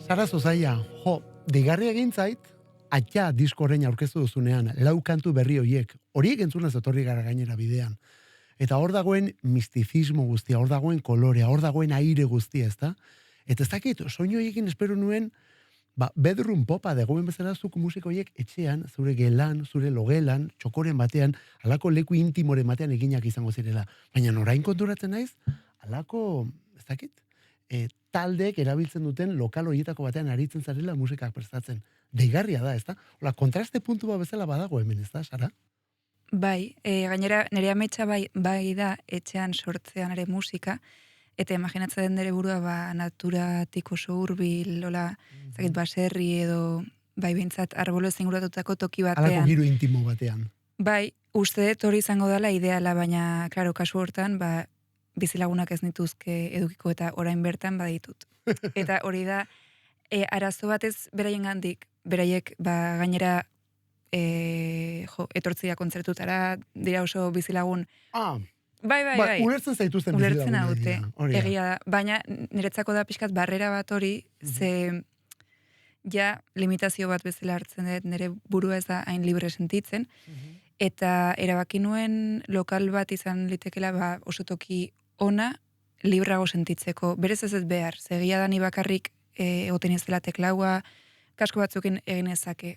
Sara Zozaia, digarri egin zait, atxa diskorein aurkeztu duzunean, lau kantu berri hoiek, horiek entzunaz etorri gara gainera bidean. Eta hor dagoen mistifismo guztia, hor dagoen kolorea, hor dagoen aire guztia, ezta? Eta ez dakit, soinu horiekin espero nuen, bedroom popa dagoen bezala zuk musiko horiek etxean, zure gelan, zure logelan, txokoren batean, alako leku intimoren batean eginak izango zirela. Baina orain konturatzen naiz, alako, ez dakit, taldeek erabiltzen duten lokal horietako batean aritzen zarela musikak prestatzen. Deigarria da, ezta? Hola, kontraste puntu bat bezala badago hemen, ezta, Sara? Bai, gainera nire ametsa bai da etxean sortzean ere musika, eta imaginatzen den nire burua naturatik oso hurbil, zakit baserri edo bai behintzat arbolo ez inguratutako toki batean. Alako giro intimo batean. Bai, uste dut hori izango dela ideala, baina, klaro, kasu hortan, bizilagunak ez nituzke edukiko eta orain bertan baditut. Eta hori da, arazo batez beraien gandik, beraiek gainera etortzia kontzertutara, dira oso bizilagun. Bai. Ulertzen zaituzten ulertzen bizilagun. Haute, egia da. Baina niretzako da pixkat barrera bat hori, ze ja limitazio bat bezala hartzen dut, nire burua ez da hain libre sentitzen, eta erabaki nuen lokal bat izan litekela oso toki ona librago sentitzeko. Berez ez behar, zegia da ni bakarrik egoten ez dela teklaua, kasko batzukin egin ezake.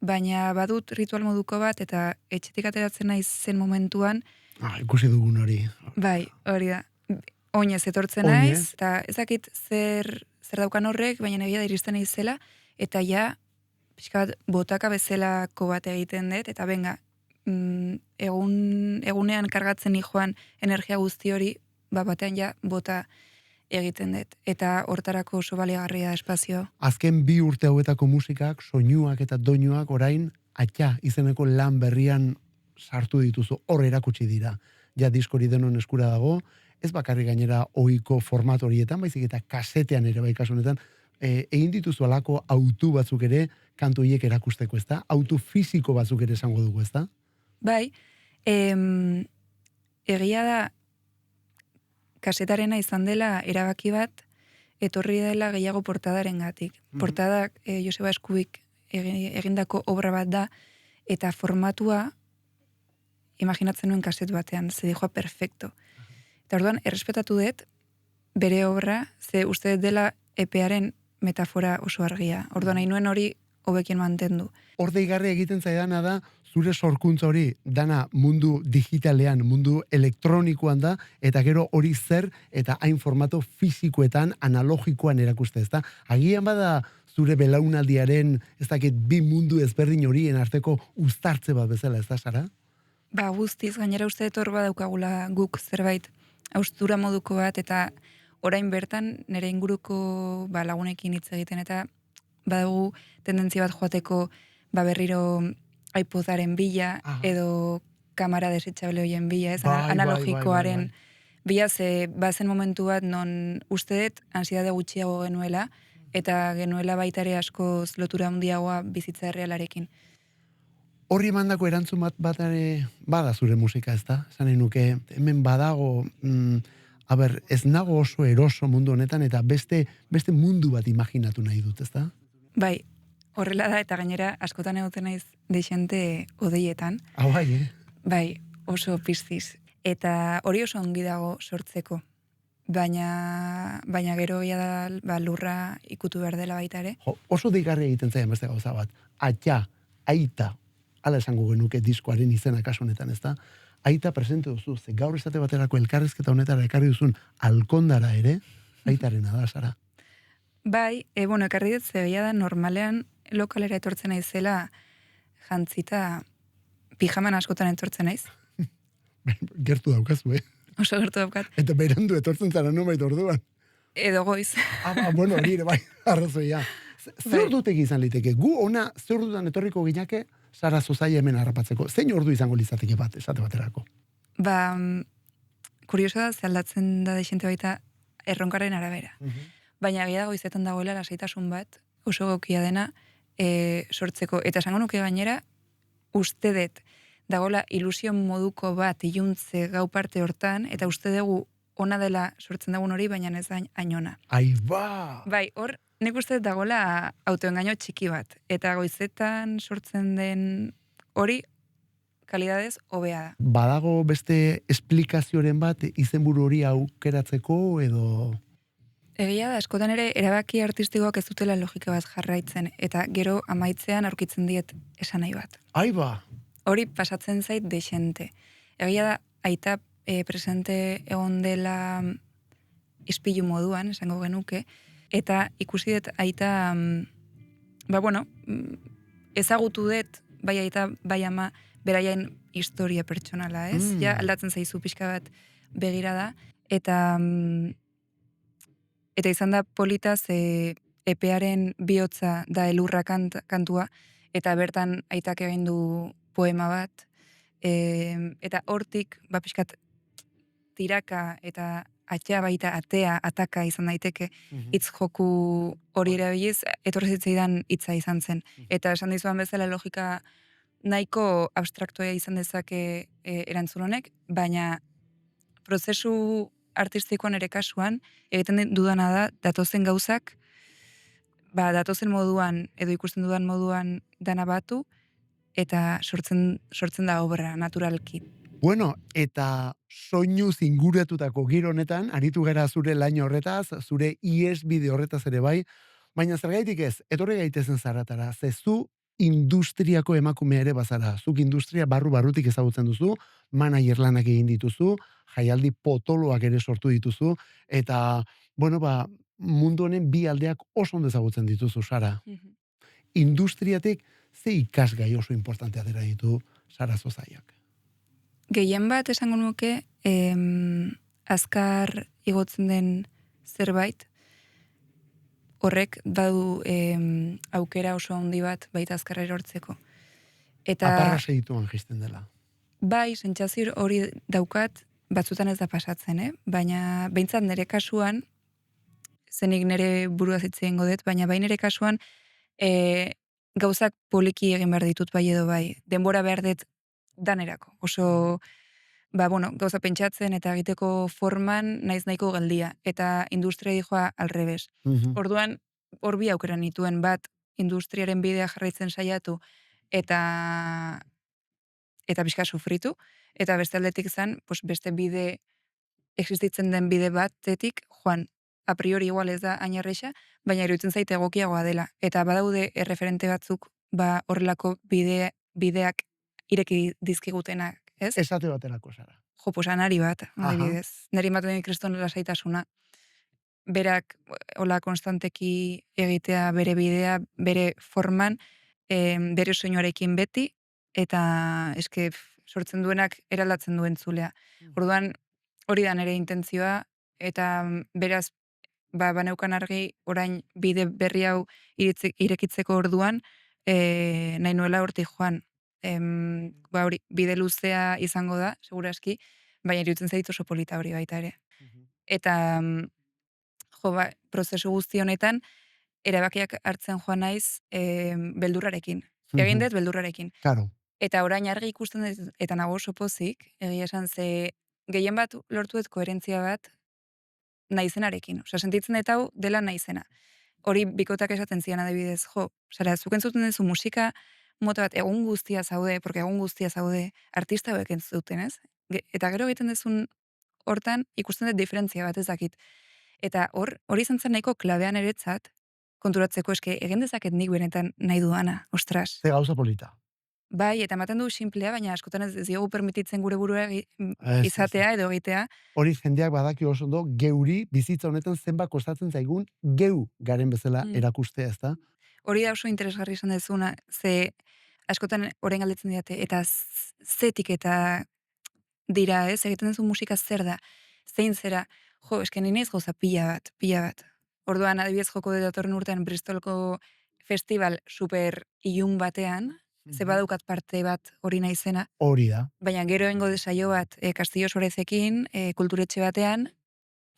Baina badut ritual moduko bat, eta etxetik ateratzen naiz zen momentuan. Ikusi dugun hori. Bai, hori da. Oinez etortzen naiz, eta ezakit zer daukan horrek, baina egia da iristen naizela, eta ja, pixka bat botaka bezalako bat egiten dut, eta benga, egunean kargatzen joan energia guzti hori, batean ja bota egiten dut. Eta hortarako oso baliagarria da espazio. Azken 2 urte hauetako musikak, soinuak eta doinuak orain atxa izeneko lan berrian sartu dituzu, hor erakutsi dira. Ja diskori denon eskura dago, ez bakarri gainera ohiko format horietan, baizik eta kasetean ere bai kasu honetan, egin dituzu alako autu batzuk ere kantu horiek erakusteko, ezta? Autu fisiko batzuk ere esango dugu, ezta? Bai, egia da kasetarena izan dela erabaki bat, etorri dela gehiago portadaren gatik. Portadak Joseba Eskubik egindako obra bat da, eta formatua imaginatzen nuen kaset batean, ze dijoa perfecto. Eta orduan, errespetatu dut, bere obra, ze uste dela epearen metafora oso argia. Orduan, nahi nuen hori hobekien mantendu. Hor deigarri egiten zaidana da, zure sorkuntza hori, dana mundu digitalean, mundu elektronikoan da, eta gero hori zer, eta hain formato fisikoetan, analogikoan erakuste, ezta? Agian bada zure belaunaldiaren, ez dakit, 2 mundu ezberdin horien arteko uztartze bat bezala, ez da, Sara? Guztiz, gainera uste dut hor badaukagula guk zerbait haustura moduko bat, eta orain bertan nire inguruko lagunekin hitz egiten, eta badugu tendentzia bat joateko berriro iPodaren bila, edo kamera desechable hoien bila, analogikoaren bila, ze bazen momentu bat non uste dut ansiedade gutxiago genuela, eta genuela baita ere askoz lotura handiagoa bizitza errealarekin. Horri emandako erantzun bat ere bada zure musika, ez da? Esan nuke, hemen badago, ez nago oso eroso mundu honetan, eta beste mundu bat imaginatu nahi dut, ez da? Bai, horrela da, eta gainera askotan egoten naiz deixente odeietan. Bai, Bai, oso piztiz. Eta hori oso ongi dago sortzeko. Baina gero ja da lurra ikutu behar dela baita ere. Oso deigarria egiten zaien beste gauza bat. Atxa, aita, ala esango genuke diskoaren izena kasu honetan, ez da? Aita presente duzu, ze gaur esate baterako elkarrezketa honetara ekarri duzun alkondara ere, aitarena da, Sara. Bai, ekarri dut zegoia da normalean lokalera etortzen naizela jantzita pijaman askotan etortzen naiz. Gertu daukazu, Oso gertu daukat. Eta berandu etortzen zara nobait orduan. Edo goiz. Bueno, hori ere, bai, arrazoia. Zer ordutegi izan liteke? Gu ona zer ordutan etorriko ginake Sara Zozaia hemen harrapatzeko. Zein ordu izango litzateke bat, esate baterako? Kurioso da, ze aldatzen da deixente baita erronkaren arabera. Baina gira goizetan dagoela lasaitasun bat, oso gokia dena, sortzeko. Eta esango nuke gainera, uste dut, dagoela ilusio moduko bat iluntze gau parte hortan, eta uste dugu ona dela sortzen dagun hori, baina ez da hain ona. Ai, ba! Bai, hor nik uste dut dagoela autoengaino txiki bat. Eta goizetan sortzen den hori kalidadez hobea da. Badago beste esplikazioren bat izenburu hori aukeratzeko edo... Egia da, askotan ere erabaki artistikoak ez dutela logika bat jarraitzen, eta gero amaitzean aurkitzen diet esan nahi bat. Aiba! Hori pasatzen zait dexente. Egia da, aita presente egon dela ispilu moduan, esango genuke, eta ikusi dut aita, ezagutu dut, bai aita, bai ama, beraien historia pertsonala, ez? Ja, aldatzen zaizu pixka bat begirada, eta izan da polita ze epearen bihotza da elurra kantua, eta bertan aitak egin du poema bat, eta hortik, pixkat tiraka eta atxa baita atea, ataka izan daiteke, hitz joku hori erabiliz, etorri zitzaidan hitza izan zen. Eta esan dizuan bezala logika nahiko abstraktoa izan dezake erantzun honek, baina prozesu artistikoan ere kasuan, egiten dudana da, datozen gauzak, datozen moduan, edo ikusten dudan moduan dana batu, eta sortzen da obra, naturalki. Bueno, eta soinuz inguratutako giro honetan, aritu gara zure lain horretaz, zure ies bideo horretaz ere bai, baina zergaitik ez, etorri gaitezen zaratara, zezu industriako emakume ere bazara, zuk industria barrutik ezagutzen duzu, manager lanak egin dituzu, jaialdi potoloak ere sortu dituzu, eta, mundu honen bi aldeak oso ondo ezagutzen dituzu, Sara. Industriatik ze ikasgai oso importantea dira ditu Sara Zozaiak? Gehien bat esango nuke, azkar igotzen den zerbait, horrek badu aukera oso handi bat baita azkarra erortzeko. Eta aparra segituan jisten dela. Bai, sentsazio hori daukat, batzutan ez da pasatzen, baina behintzat nire kasuan, zenik nire burua zitzen godet, baina bai nire kasuan, gauzak poliki egin behar ditut bai edo bai. Denbora behar dut danerako. Oso, gauza pentsatzen eta egiteko forman naiz nahiko geldia. Eta industria dijoa alrebes. Orduan, hor bi aukera nituen bat, industriaren bidea jarraitzen saiatu, eta pixka sufritu, eta beste aldetik zen, beste bide, existitzen den bide batetik, joan, a priori igual ez da ainarreixa, baina iruditzen zaite egokiagoa dela. Eta badaude erreferente batzuk, horrelako bideak ireki dizkigutenak, ez? Esate baterako, Sara. Jo, anari bat, adibidez. Neri ematen kriston lasaitasuna. Berak, hola konstanteki egitea bere bidea, bere forman, bere soinuarekin beti, eta eske sortzen duenak eraldatzen duen zulea. Orduan, hori da nire intentzioa, eta beraz, baneukan argi, orain bide berri hau irekitzeko orduan, nahi nuela hortik joan. Hori, bide luzea izango da, seguraski, baina iruditzen zaitu oso polita hori baita ere. Eta, prozesu guzti honetan, erabakiak hartzen joan naiz beldurrarekin. Egin dut beldurrarekin. Claro. Eta orain argi ikusten dut, eta nago oso pozik, egia esan ze gehien bat lortu dut koherentzia bat naizenarekin. Osa, sentitzen dut hau dela naizena. Hori bikotak esaten zian adibidez, Sara, zuk entzuten duzu musika mota bat egun guztia zaude, porque egun guztia zaude, artista hauek entzuten, ez? Eta gero egiten duzun hortan ikusten dut diferentzia bat ez dakit. Eta hori izan zen nahiko klabean eretzat, konturatzeko eske egin dezaket nik benetan nahi dudana, ostras. Ze gauza polita. Bai, eta ematen du simplea, baina askotan ez diogu permititzen gure burua izatea edo egitea. Hori jendeak badaki oso ondo, geuri bizitza honetan zenbat kostatzen zaigun geu garen bezala erakustea, ezta? Hori da oso interesgarri izan dezuna, ze askotan orain galdetzen diate, eta zetik eta dira, ez? Egiten duzu musika zer da? Zein zera? Jo, eske ni naiz gauza pila bat. Orduan, adibidez joko dut datorren urtean Bristolko festival super ilun batean, ze badaukat parte bat hori naizena. Hori da. Baina gero engo desaio bat Castillo Sorezekin, kulturetxe batean,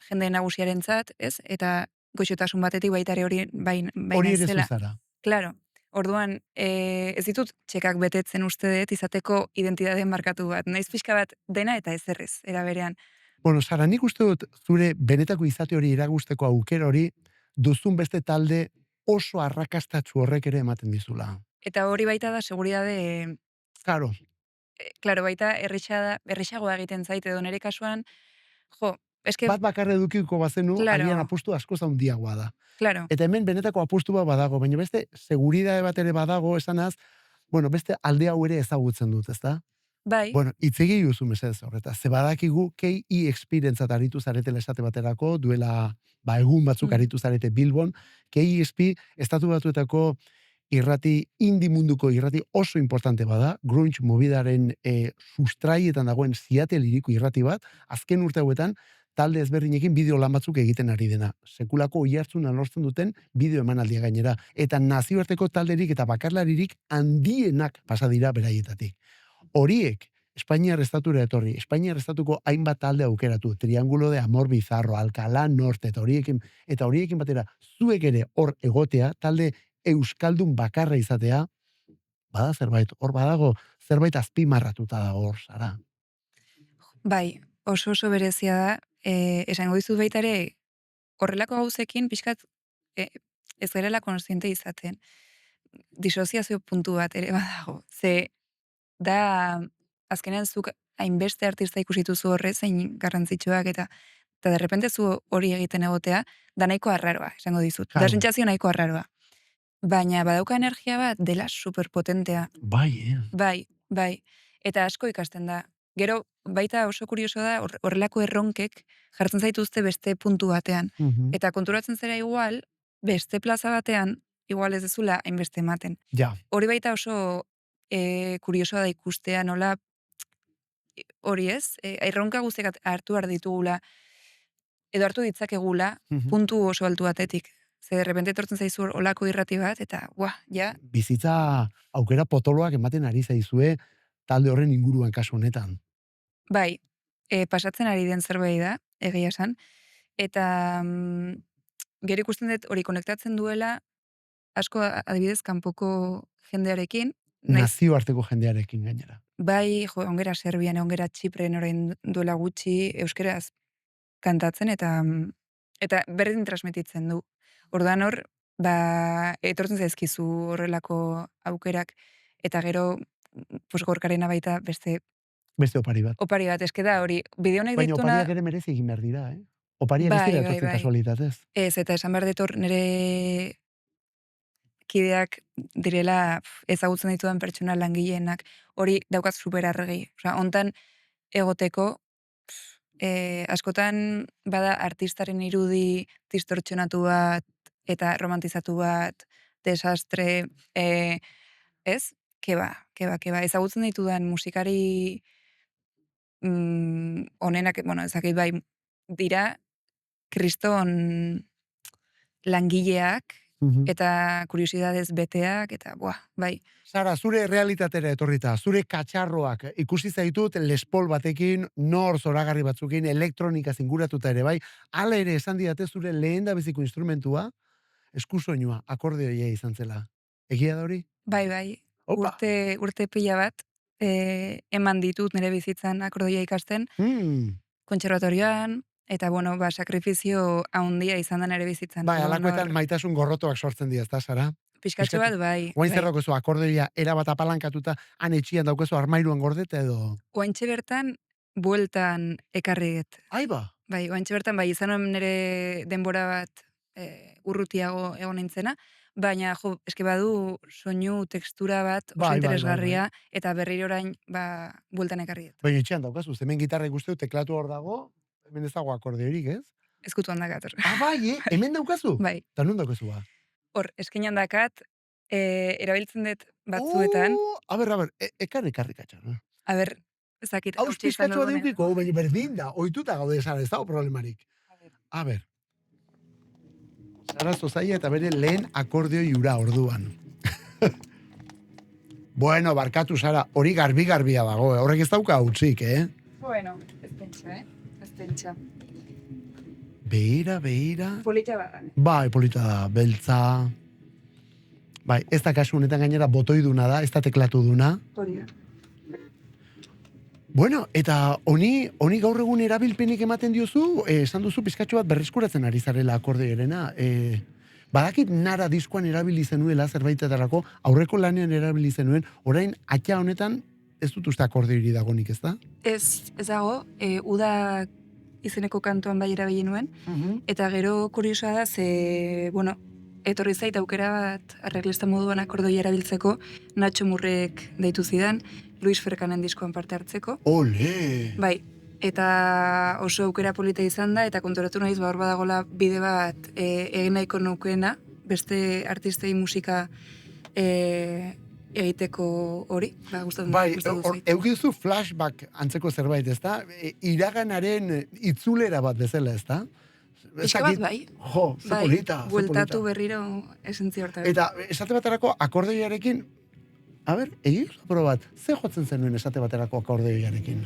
jende nagusiarentzat, ez? Eta goxotasun batetik baita ere hori baina hori ere zela. zuzara. Claro. Orduan, ez ditut txekak betetzen uste dut izateko identitateen markatu bat. Naiz pixka bat dena eta ezerrez, era berean. Bueno, Sara, nik uste dut zure benetako izate hori eragusteko aukera hori, duzun beste talde oso arrakastatsu horrek ere ematen dizula. Eta hori baita da seguridade, Claro, claro, baita errexagoa egiten zait edo nere kasuan, jo, eske, bat bakarra edukiko bazenu, agian claro, apustu askoz handiagoa da. claro, Eta hemen benetako apustu bat badago, baina beste seguridade bat ere badago, esanaz, bueno, beste alde hau ere ezagutzen dut, ezta? bai, Bueno, itzegi duzu mesedez horretaz. Ze badakigu KE Experience aritu zaretela esate baterako, duela egun batzuk mm, aritu zarete Bilbon, KESP estatu batuetako irrati, indi munduko irrati oso importante bada, grunge movidaren sustraietan dagoen Seattle hiriko irrati bat, azken urte hauetan, talde ezberdinekin bideo lan batzuk egiten ari dena. Sekulako oihartzuna lortzen duten bideo emanaldia gainera. Eta nazioarteko talderik eta bakarlaririk handienak pasa dira beraietatik. Horiek, Espainiar estatura etorri, Espainiar estatuko hainbat talde aukeratu, Triángulo de Amor Bizarro, Alcalá Norte, eta horiekin batera, zuek ere hor egotea, talde euskaldun bakarra izatea, bada zerbait, hor badago, zerbait azpimarratuta dago hor, Sara. bai, oso berezia da, esango dizut baita ere, horrelako gauzekin pixkat ez garela konsiente izaten. Disoziazio puntu bat ere badago. Ze da azkenean zuk hainbeste artista ikusituzu horre zein garrantzitsuak eta de repente zu hori egiten egotea da nahiko arraroa, esango dizut. Da Claro. sentsazio nahiko arraroa. Baina badauka energia bat dela superpotentea. Bai, Bai. Eta asko ikasten da. Gero baita oso kurioso da horrelako erronkek jartzen zaituzte beste puntu batean. Eta konturatzen zera igual, beste plaza batean, igual ez dezula hainbeste ematen. Ja, Hori baita oso kuriosoa da ikustea nola hori ez, erronka guztiak hartu behar ditugula, edo hartu ditzakegula, puntu oso altu batetik. Ze de repente etortzen zaizu olako irrati bat, eta ja, bizitza aukera potoloak ematen ari zaizue talde horren inguruan kasu honetan. bai, pasatzen ari den zerbait da, egia esan, eta gero ikusten dut hori konektatzen duela, asko adibidez kanpoko jendearekin, Nazioarteko jendearekin gainera. bai, jo, ongera Serbian, ongera Txipren orain duela gutxi, euskeraz kantatzen, eta berdin transmititzen du. Orduan hor, etortzen zaizkizu horrelako aukerak, eta gero, pues gorkarena baita beste Beste opari bat. opari bat, eske da hori, bideo honek Baina dituna, opariak ere merezi egin behar dira, eh? Opariak ez dira etortzen kasualitatez. ez, eta esan behar ditor nire kideak direla ezagutzen ditudan pertsona langileenak, hori daukaz super arregi. Osea, hontan egoteko, askotan bada artistaren irudi distortsionatu bat, eta romantizatu bat, desastre, ez? Keba. Ezagutzen ditudan musikari onenak, bueno, ezakit bai, dira kriston langileak, eta kuriosidadez beteak, eta bai. Sara, zure realitatera etorrita, zure katxarroak ikusi zaitut lespol batekin, nor zoragarri batzukin, elektronika zinguratuta ere bai, hala ere esan didate zure lehen da beziko instrumentua, eskusoinua, akordeoia izan zela. Egia da hori? Bai. Opa! Urte pila bat, eman ditut nire bizitzan akordeoia ikasten, kontserbatorioan, eta bueno, sakrifizio handia izan da nire bizitzan. Bai, alakoetan maitasun gorrotoak sortzen dira, ezta, Sara? Piskatxo bat, bai. Oain zerrokozu akordeoia erabat apalankatuta, han etxian daukezu armairuan gordeta edo? Oaintxe bertan, bueltan ekarri dut. Ai ba! Bai, oaintxe bertan, bai, izan nire denbora bat urrutiago egon nintzena, baina, jo, eske badu soinu tekstura bat oso interesgarria, eta berriro orain, bueltan ekarri dut. Baina etxean daukazu, hemen gitarra ikustu, teklatu hor dago, hemen ez dago akordeorik, ez? Ezkutuan dakator. Bai, hemen daukazu? Bai. Eta nun daukazu ba? Hor, eskinan dakat, erabiltzen dut batzuetan. A ber, ekarri katxan. A ber, ezakit. Hauz pizkatxoa deukiko, baina berdin da, oituta gaude Sara, ez dago problemarik. A ber. Sara Zozaia eta bere lehen akordeo jura orduan. Bueno, barkatu Sara, hori garbia dago, horrek ez dauka utzik, Bueno, ez pentsa. Beira. Polita bada. Bai, polita da, beltza. Bai, ez da kasu honetan gainera botoiduna da, ez da teklatu duna. Hori da. Bueno, eta honi gaur egun erabilpenik ematen diozu, esan duzu pizkatxo bat berreskuratzen ari zarela akordeoarena. Badakit nara diskoan erabili zenuela zerbaitetarako, aurreko lanean erabili zenuen, orain atxa honetan ez dut uste akordeori dagonik, ez da? Ez dago, uda izeneko kantuan bai erabili nuen, eta gero kuriosa da, bueno, etorri zait aukera bat arreglista moduan akordoi erabiltzeko, Nacho Murrek deitu zidan, Luis Ferkanen diskoan parte hartzeko. Ole! Bai, eta oso aukera polita izan da, eta konturatu naiz, hor badagola bide bat egin nahiko nukeena, beste artistei musika egiteko hori, gustatzen Bai, eukizu flashback antzeko zerbait, ez da? Iraganaren itzulera bat bezala, ez da? Pixka bat bai. Jo, ze polita. Bueltatu berriro esentzia hortan. Eta esate baterako akordeoiarekin, a ber, egiz aprobat, ze jotzen zenuen esate baterako akordeoiarekin?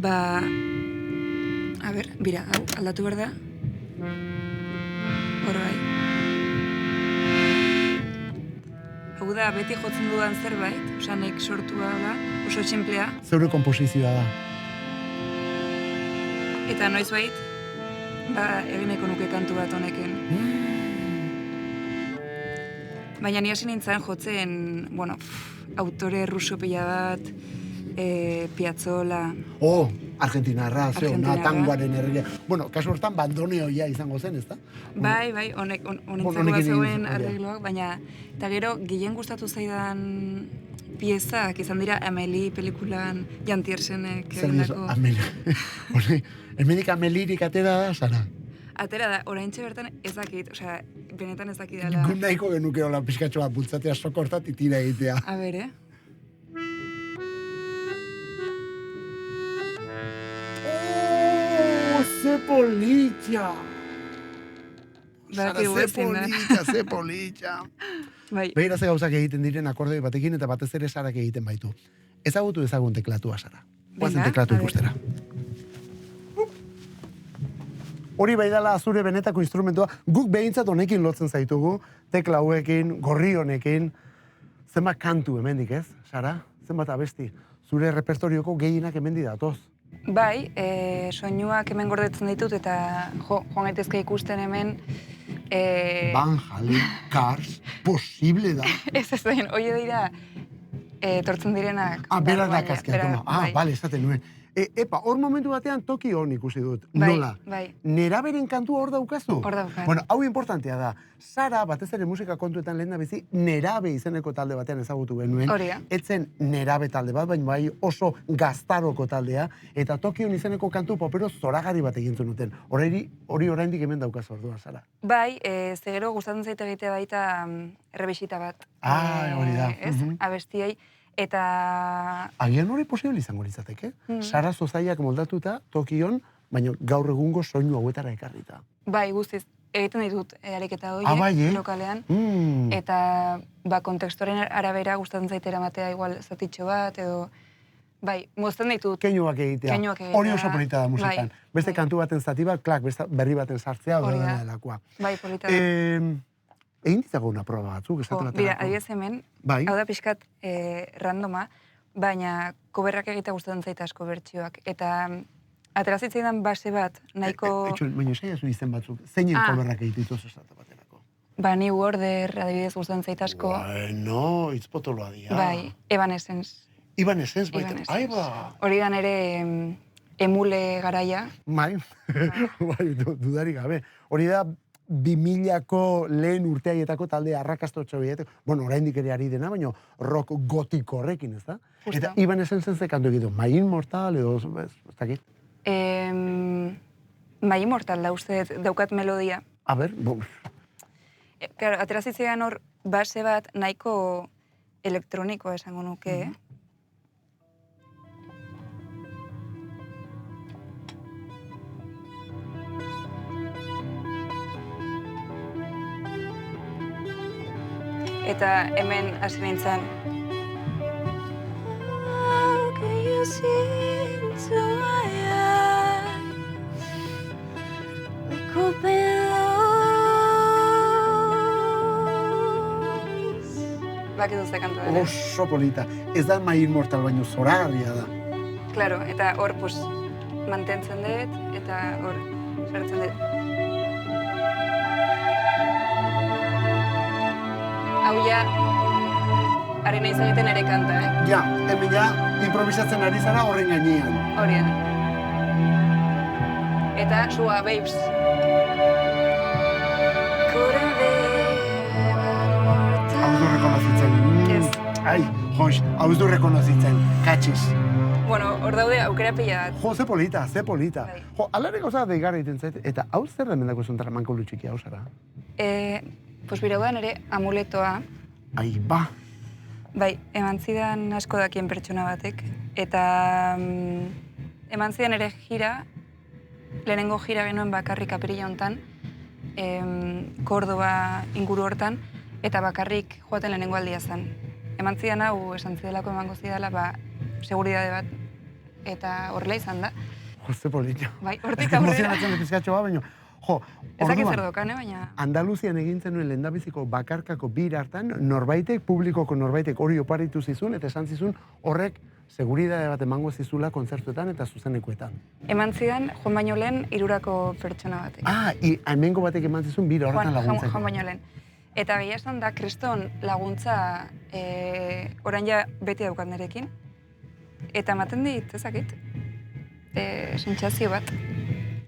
A ber, bira, hau, aldatu behar da. Hor bai. Hau da, beti jotzen dudan zerbait, osanek sortua da, oso txinplea. Zeure komposizioa da. Eta noiz bait, egineko nuke kantu bat honekin. Baina ni hasi nintzen jotzen, bueno, autore ruso pila bat, Piazzolla. Argentinarra, zeona, tangoaren herria. Bueno, kasu hortan bandoneoia izango zen, ez da? Bai, honintzako bat zeuen arregloak, baina, eta gero, gehien gustatu zaidan piezak, izan dira Amelie pelikulan Jan Tiersenek egindako. Hemenik Amelirik atera da, Sara? Atera da, oraintxe bertan ez dakit, osea, benetan ez dakit dela. Gun nahiko genuke hola pizkatxo bat bultzatea sokortat itira egitea. A ber, Ze politxa! Sara, ze politxa! Bai. Behira ze gauzak egiten diren akordoi batekin eta batez ere Sarak egiten baitu. Ezagutu ezagun teklatua, Sara. Guazen teklatu ikustera. Hori bai dela zure benetako instrumentua, guk behintzat honekin lotzen zaitugu, tekla hauekin, gorri honekin, zenbat kantu hemendik, ez, Sara? Zenbat abesti, zure repertorioko gehienak hemendik datoz. Bai, soinuak hemen gordetzen ditut eta joan gaitezke ikusten hemen. Van Halen, Cars, posible da. Ez den, hori dira, tortzen direnak. Berak da kaskeatu. Bale, esaten nuen. Epa, hor momentu batean toki hon ikusi dut. Nola? Bai. Neraberen kantua hor daukazu? Hor daukazu. Bueno, hau importantea da. Sara, batez ere musika kontuetan lehen da bizi, Nerabe izeneko talde batean ezagutu genuen. Horia. Etzen Nerabe talde bat, baina bai oso gaztaroko taldea, eta toki hon izeneko kantu popero zoragarri bat egin zuten. Hori oraindik hemen daukazu ordua, Sara. Bai, zegero gustatzen zaite egitea baita errebisita bat. Hori da. Ez, abestiei. Eta... Agian hori posible izango litzateke. Sara Zozaiak moldatuta, tokion, baina gaur egungo soinu hauetara ekarrita. Bai, guztiz. Egiten ditut ariketa horiek, lokalean. Eta, kontekstuaren arabera gustatzen zaite eramatea igual zatitxo bat, edo... Bai, mozten ditut. Keinuak egitea. Hori oso polita da musikan. Beste kantu baten zati bat, klak, berri baten sartzea, hori da delakoa. Bai, polita da. Egin ditzago una proba batzuk, esatu baterako. Bira, adibidez hemen, hau da pixkat randoma, baina koberrak egitea gustatzen zaita asko bertsioak. Eta aterazitzaidan base bat, nahiko... Baina esaiazu izen batzuk, zeinen koberrak egitituz esatu baterako? New Order, adibidez gustatzen zaita asko. Bueno, itzpotoloa dira. Bai, Evanescence. Evanescence, baita. Aiba! Hori dan ere emule garaia. Bai, dudari gabe. Hori da, 2000ko lehen urteaietako talde arrakastotxo bietek, bueno, oraindik ere ari dena, baina rock gotiko horrekin, ez da? Eta Evanescence ze kantu egitu, My Immortal edo, ez dakit? My Immortal da uste daukat melodia. A ber, Claro, aterazitzean hor base bat nahiko elektronikoa esango nuke, Eta hemen hasi nintzen. How can you see into my eyes like open doors? Bakizu ze kantu da. Oso polita. Ez da My Immortal, baino zoragarria da. Claro, eta hor, pues, mantentzen dut, eta hor, sartzen dut. Hau ja, haren nahi egiten ere kanta, Ja, hemen ja, improvisatzen ari zara horren gainean. Horian. Eta sua, babes. Hau du rekonozitzen. Ez. Ai, joix, hau du rekonozitzen. Katxiz. Bueno, hor daude aukera pila bat. Jo, ze polita, ze polita. Bai. Jo, alare gauza deigarra egiten zait, eta hau zer demendako zuntara mankulu txiki hau zara? Pues biraudan ere amuletoa, Ai, ba. bai, eman zidan asko dakien pertsona batek, eta eman zidan ere gira, lehenengo gira genuen bakarrik apirila hontan, Kordoba inguru hortan, eta bakarrik joaten lehenengo aldia zen. Eman zidan hau esan zidelako emango zidala, seguridade bat, eta horrela izan da. Jo, ze polita. Bai, hortik aurrera. Emozionatzen dut pizkatxo bat, baina, jo, Ez dakit zer orduan, dokan, baina... Andaluzian egin zenuen lehendabiziko bakarkako bir hartan, norbaitek, publikoko norbaitek hori oparitu zizun, eta esan zizun horrek seguridade bat emango zizula kontzertuetan eta zuzenekuetan. Eman zidan, joan baino lehen, hirurako pertsona batek. Ah, hemengo batek eman zizun bira horretan laguntzeko. Joan baino lehen. Eta gehia esan da, kriston laguntza orain ja beti daukat nerekin. Eta ematen dit, ezakit, sentsazio bat.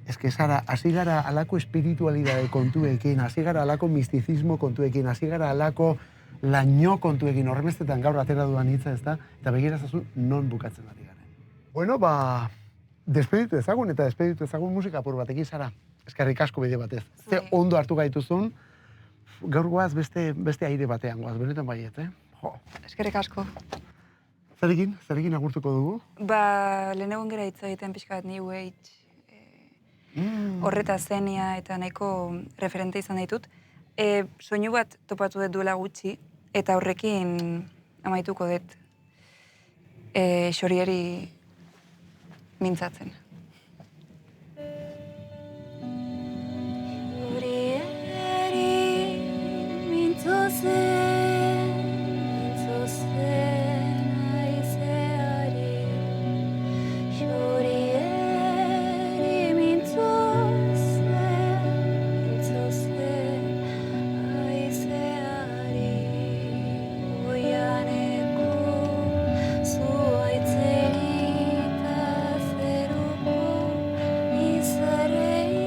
Ez que Sara, hasi gara alako espiritualidade kontuekin, hasi gara alako mistizismo kontuekin, hasi gara alako laino kontuekin, horremestetan gaur atera duan hitza, ez da? Eta begirazazun non bukatzen ari garen. Bueno, despeditu ezagun eta despeditu ezagun musika apur batekin, Sara. Eskerrik asko bide batez. Ze ondo hartu gaituzun, gaur goaz beste aire batean goaz, benetan baiet, Jo. Eskerrik asko. Zerekin agurtuko dugu? Lehenegon gera hitz egiten pixka bat New Age, horreta zenia eta nahiko referente izan ditut. Soinu bat topatu dut duela gutxi, eta horrekin amaituko dut xorieri mintzatzen. Xorieri mintzatzen, aizeari. Xorieri mintzatzen, aizeari. Oianeko zuaitzelita zeruko izarrei.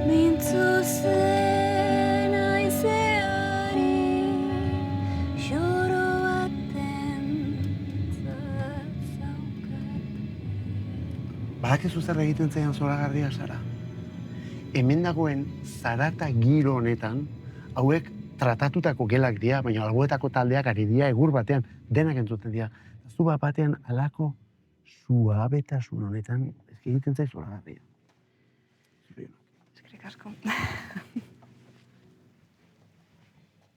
Mintzatzen aizeari, xoro baten zaukat. Badakizu zer egiten zaian zoragarria, Sara? Hemen dagoen zarata giro honetan, hauek tratatutako gelak dira, baina algoetako taldeak ari dira egur batean, denak entzuten dira. Zu bat batean alako suabetasun honetan, egiten zaiz zoragarria. Eskerrik asko.